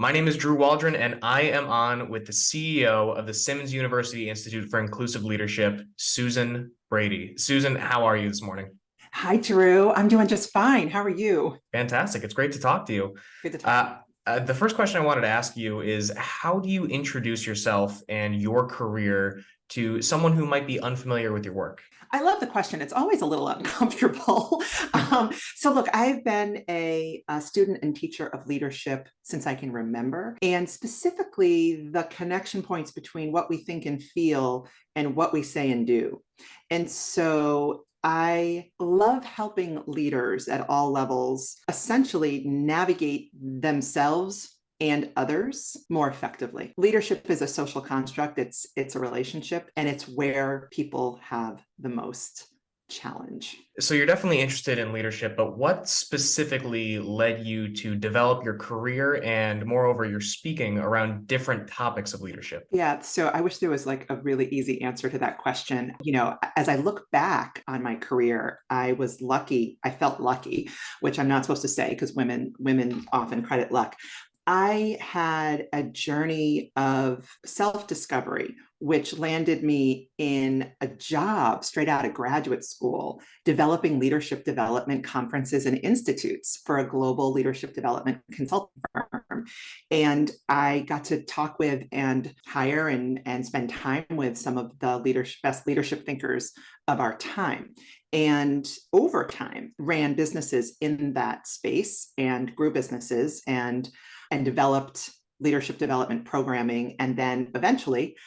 My name is Drew Waldron, and I am on with the CEO of the Simmons University Institute for Inclusive Leadership, Susan Brady. Susan, how are you this morning? Hi, Drew. I'm doing just fine. How are you? Fantastic. It's great to talk to you. Good to talk to you. The first question I wanted to ask you is how do you introduce yourself and your career to someone who might be unfamiliar with your work? I love the question. It's always a little uncomfortable. Look, I've been a student and teacher of leadership since I can remember, and specifically the connection points between what we think and feel and what we say and do. And so I love helping leaders at all levels essentially navigate themselves and others more effectively. Leadership is a social construct. It's a relationship, and it's where people have the most challenge. So you're definitely interested in leadership, but what specifically led you to develop your career and moreover your speaking around different topics of leadership? Yeah, so I wish there was like a really easy answer to that question. As I look back on my career, I was lucky. I felt lucky, which I'm not supposed to say because women often credit luck. I had a journey of self-discovery, which landed me in a job straight out of graduate school, developing leadership development conferences and institutes for a global leadership development consulting firm. And I got to talk with and hire and spend time with some of the best leadership thinkers of our time. And over time, ran businesses in that space and grew businesses and developed leadership development programming, and then eventually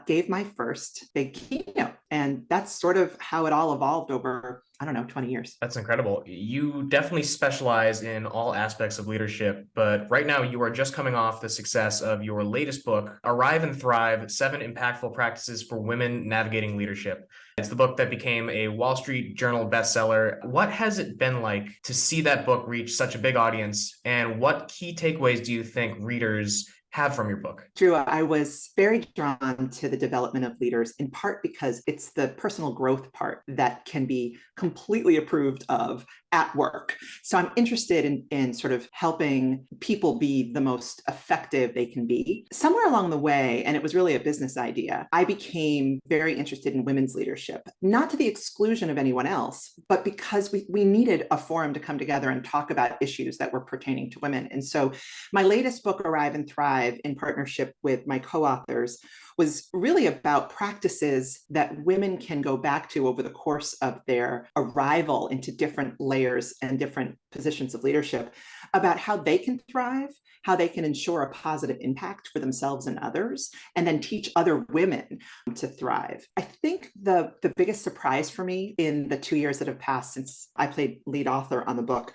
gave my first big keynote. And that's sort of how it all evolved over, I don't know, 20 years. That's incredible. You definitely specialize in all aspects of leadership, but right now you are just coming off the success of your latest book, Arrive and Thrive: 7 Impactful Practices for Women Navigating Leadership. It's the book that became a Wall Street Journal bestseller. What has it been like to see that book reach such a big audience, and what key takeaways do you think readers have from your book? Drew, I was very drawn to the development of leaders, in part because it's the personal growth part that can be completely approved of at work. So I'm interested in sort of helping people be the most effective they can be. Somewhere along the way, and it was really a business idea, I became very interested in women's leadership, not to the exclusion of anyone else, but because we needed a forum to come together and talk about issues that were pertaining to women. And so my latest book, Arrive and Thrive, in partnership with my co-authors, was really about practices that women can go back to over the course of their arrival into different layers and different positions of leadership, about how they can thrive, how they can ensure a positive impact for themselves and others, and then teach other women to thrive. I think the biggest surprise for me in the 2 years that have passed since I played lead author on the book,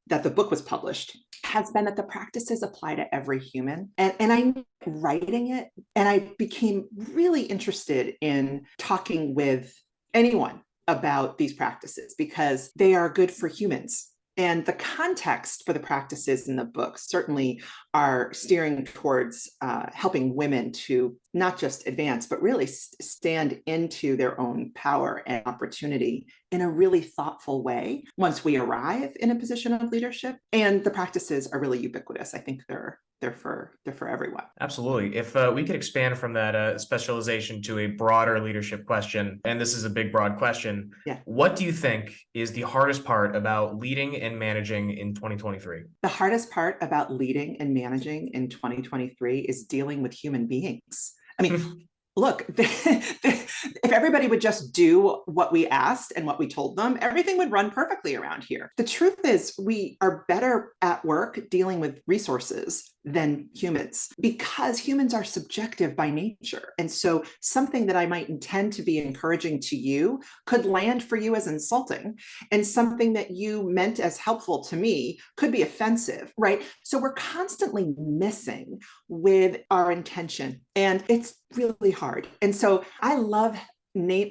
that the book was published, has been that the practices apply to every human. And I'm writing it, and I became really interested in talking with anyone about these practices because they are good for humans. And the context for the practices in the book certainly are steering towards helping women to not just advance, but really stand into their own power and opportunity in a really thoughtful way once we arrive in a position of leadership. And the practices are really ubiquitous. I think they're for everyone. Absolutely. If we could expand from that specialization to a broader leadership question, and this is a big, broad question, Yeah. what do you think is the hardest part about leading and managing in 2023? The hardest part about leading and managing in 2023 is dealing with human beings. I mean, look, if everybody would just do what we asked and what we told them, everything would run perfectly around here. The truth is, we are better at work dealing with resources than humans because humans are subjective by nature. And so something that I might intend to be encouraging to you could land for you as insulting, and something that you meant as helpful to me could be offensive, right? So we're constantly missing with our intention, and it's really hard. And so I love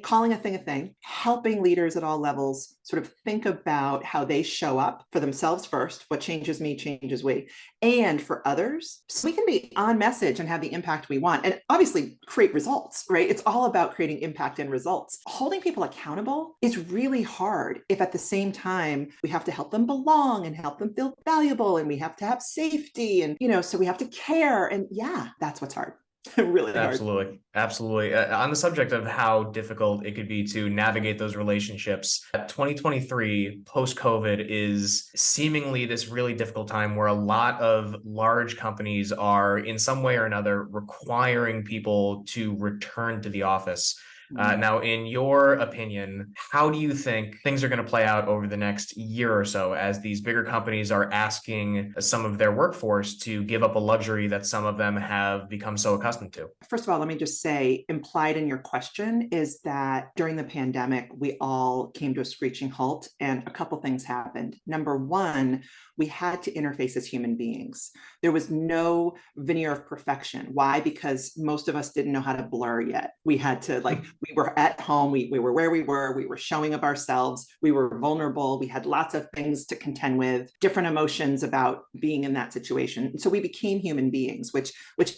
calling a thing, helping leaders at all levels sort of think about how they show up for themselves first. What changes me changes we, and for others, so we can be on message and have the impact we want, and obviously create results, right? It's all about creating impact and results. Holding people accountable is really hard if at the same time we have to help them belong and help them feel valuable, and we have to have safety, and so we have to care, and yeah, that's what's hard. Really hard. Absolutely. Absolutely. On the subject of how difficult it could be to navigate those relationships, 2023 post-COVID is seemingly this really difficult time where a lot of large companies are in some way or another requiring people to return to the office. Now, in your opinion, how do you think things are going to play out over the next year or so as these bigger companies are asking some of their workforce to give up a luxury that some of them have become so accustomed to? First of all, let me just say, implied in your question is that during the pandemic, we all came to a screeching halt, and a couple things happened. Number one, we had to interface as human beings. There was no veneer of perfection. Why? Because most of us didn't know how to blur yet. We had to, we were at home, we were where we were showing of ourselves, we were vulnerable, we had lots of things to contend with, different emotions about being in that situation. So we became human beings, which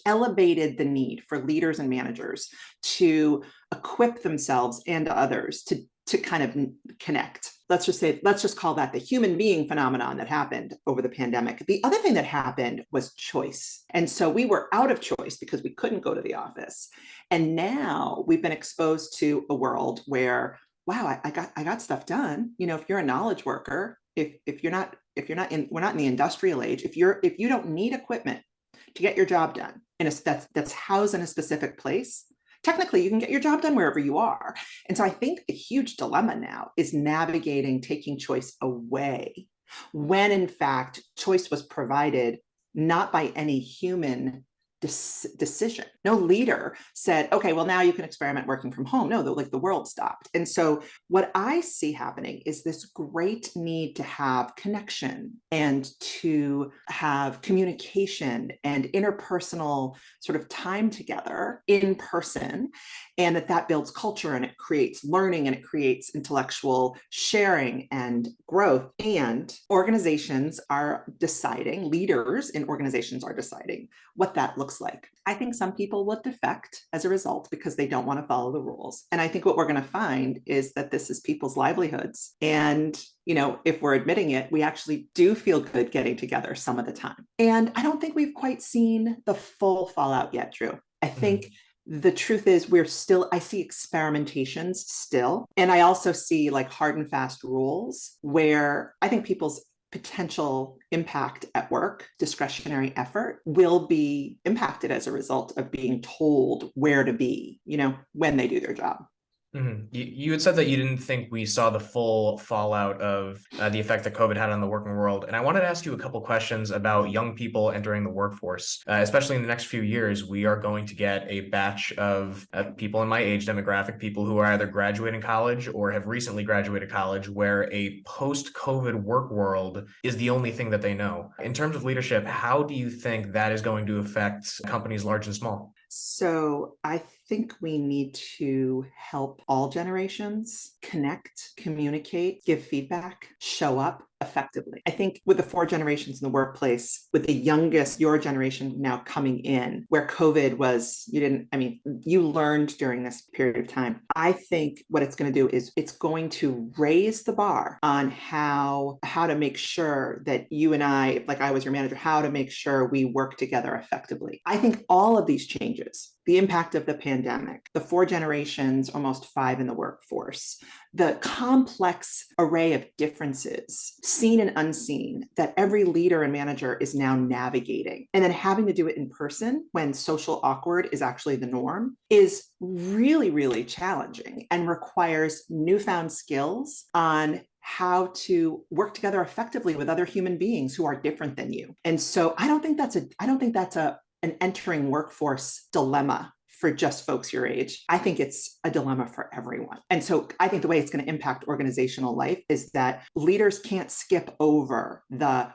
elevated the need for leaders and managers to equip themselves and others to kind of connect. Let's just call that the human being phenomenon that happened over the pandemic. The other thing that happened was choice. And so we were out of choice because we couldn't go to the office. And now we've been exposed to a world where, wow, I got stuff done. If you're a knowledge worker, we're not in the industrial age, if you don't need equipment to get your job done, and that's housed in a specific place, technically you can get your job done wherever you are. And so I think the huge dilemma now is navigating taking choice away when in fact choice was provided not by any human decision. No leader said, okay, well, now you can experiment working from home. No, the world stopped. And so what I see happening is this great need to have connection and to have communication and interpersonal sort of time together in person, and that builds culture, and it creates learning, and it creates intellectual sharing and growth. And organizations are deciding, leaders in organizations are deciding what that looks like. I think some people will defect as a result because they don't want to follow the rules. And I think what we're going to find is that this is people's livelihoods. And, if we're admitting it, we actually do feel good getting together some of the time. And I don't think we've quite seen the full fallout yet, Drew. I think the truth is I see experimentations still. And I also see hard and fast rules where I think people's potential impact at work, discretionary effort, will be impacted as a result of being told where to be, when they do their job. Mm-hmm. You had said that you didn't think we saw the full fallout of the effect that COVID had on the working world. And I wanted to ask you a couple questions about young people entering the workforce. Especially in the next few years, we are going to get a batch of people in my age demographic, people who are either graduating college or have recently graduated college, where a post-COVID work world is the only thing that they know. In terms of leadership, how do you think that is going to affect companies large and small? So I think we need to help all generations connect, communicate, give feedback, show up effectively. I think with the 4 generations in the workplace, with the youngest, your generation now coming in, where COVID was, you learned during this period of time. I think what it's going to do is it's going to raise the bar on how to make sure that you and I, like I was your manager, how to make sure we work together effectively. I think all of these changes, the impact of the pandemic, the 4 generations, almost 5 in the workforce, the complex array of differences, seen and unseen, that every leader and manager is now navigating, and then having to do it in person when social awkward is actually the norm, is really, really challenging and requires newfound skills on how to work together effectively with other human beings who are different than you. And so I don't think that's an entering workforce dilemma for just folks your age. I think it's a dilemma for everyone. And so I think the way it's going to impact organizational life is that leaders can't skip over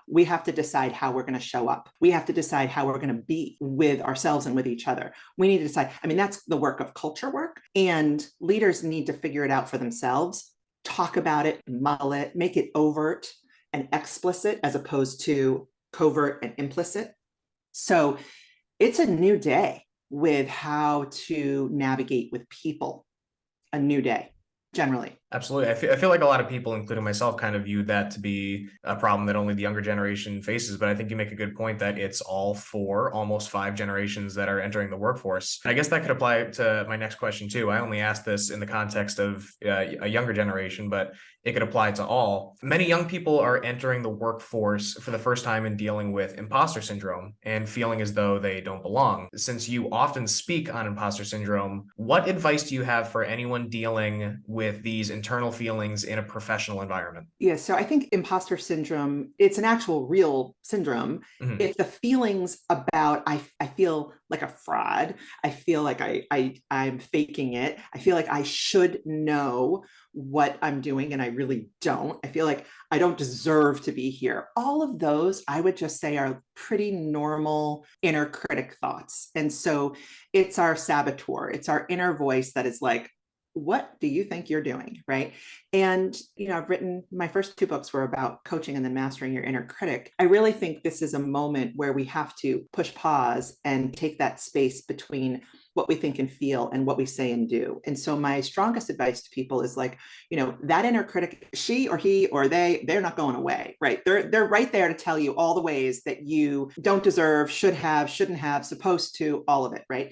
we have to decide how we're going to show up. We have to decide how we're going to be with ourselves and with each other. We need to decide. I mean, that's the work of culture work, and leaders need to figure it out for themselves, talk about it, muddle it, make it overt and explicit as opposed to covert and implicit. So it's a new day with how to navigate with people, a new day, generally. Absolutely. I feel like a lot of people, including myself, kind of view that to be a problem that only the younger generation faces. But I think you make a good point that it's all four, almost five generations that are entering the workforce. I guess that could apply to my next question too. I only asked this in the context of a younger generation, but it could apply to all. Many young people are entering the workforce for the first time and dealing with imposter syndrome and feeling as though they don't belong. Since you often speak on imposter syndrome, what advice do you have for anyone dealing with these internal feelings in a professional environment? Yeah, so I think imposter syndrome, it's an actual real syndrome. Mhm. If the feelings about I feel like a fraud, I feel like I'm faking it, I feel like I should know what I'm doing and I really don't. I feel like I don't deserve to be here. All of those, I would just say, are pretty normal inner critic thoughts. And so it's our saboteur, it's our inner voice that is like, what do you think you're doing? Right. And, I've written, my first two books were about coaching and then mastering your inner critic. I really think this is a moment where we have to push pause and take that space between what we think and feel and what we say and do. And so my strongest advice to people is like, that inner critic, she or he or they're not going away, right? They're right there to tell you all the ways that you don't deserve, should have, shouldn't have, supposed to, all of it, right?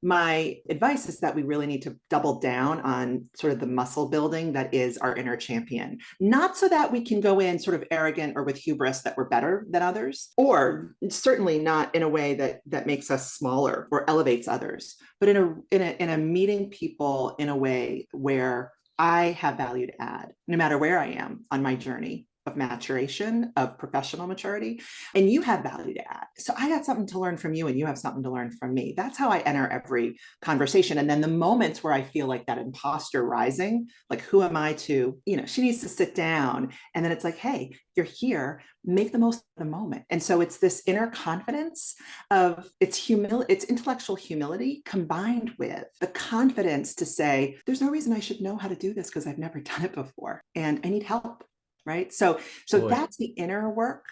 My advice is that we really need to double down on sort of the muscle building that is our inner champion, not so that we can go in sort of arrogant or with hubris that we're better than others, or certainly not in a way that makes us smaller or elevates others, but in a meeting people in a way where I have value to add, no matter where I am on my journey of maturation, of professional maturity, and you have value to add. So I got something to learn from you and you have something to learn from me. That's how I enter every conversation. And then the moments where I feel like that imposter rising, like, who am I to, she needs to sit down. And then it's like, hey, you're here, make the most of the moment. And so it's this inner confidence of it's intellectual humility combined with the confidence to say, there's no reason I should know how to do this because I've never done it before. And I need help. Right. So that's the inner work,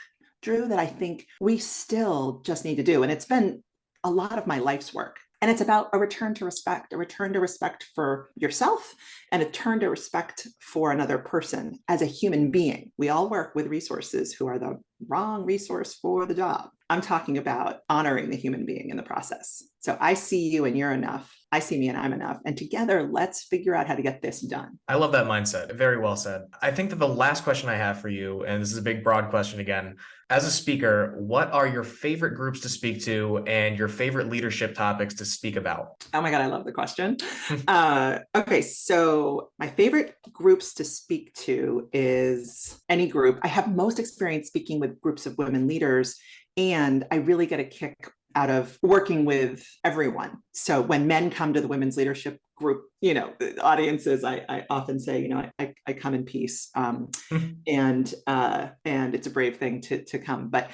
Drew, that I think we still just need to do. And it's been a lot of my life's work. And it's about a return to respect for yourself and a turn to respect for another person as a human being. We all work with resources who are the wrong resource for the job. I'm talking about honoring the human being in the process. So I see you and you're enough. I see me and I'm enough. And together, let's figure out how to get this done. I love that mindset. Very well said. I think that the last question I have for you, and this is a big, broad question again, as a speaker, what are your favorite groups to speak to and your favorite leadership topics to speak about? Oh my God, I love the question. Okay, so my favorite groups to speak to is any group. I have most experience speaking with groups of women leaders, and I really get a kick out of working with everyone. So when men come to the women's leadership group, audiences, I often say, I come in peace, and it's a brave thing to come. But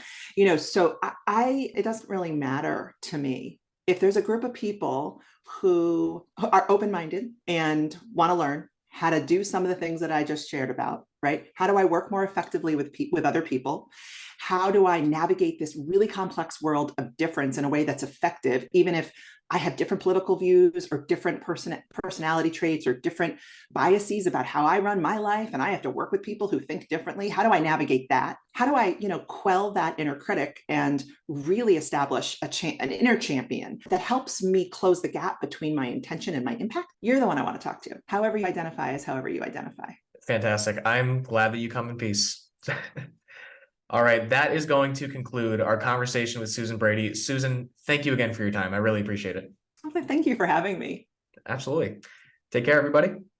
so it doesn't really matter to me if there's a group of people who are open-minded and want to learn how to do some of the things that I just shared about. Right? How do I work more effectively with other people? How do I navigate this really complex world of difference in a way that's effective, even if I have different political views or different personality traits or different biases about how I run my life, and I have to work with people who think differently? How do I navigate that? How do I, quell that inner critic and really establish an inner champion that helps me close the gap between my intention and my impact? You're the one I want to talk to. However you identify is however you identify. Fantastic. I'm glad that you come in peace. All right. That is going to conclude our conversation with Susan Brady. Susan, thank you again for your time. I really appreciate it. Thank you for having me. Absolutely. Take care, everybody.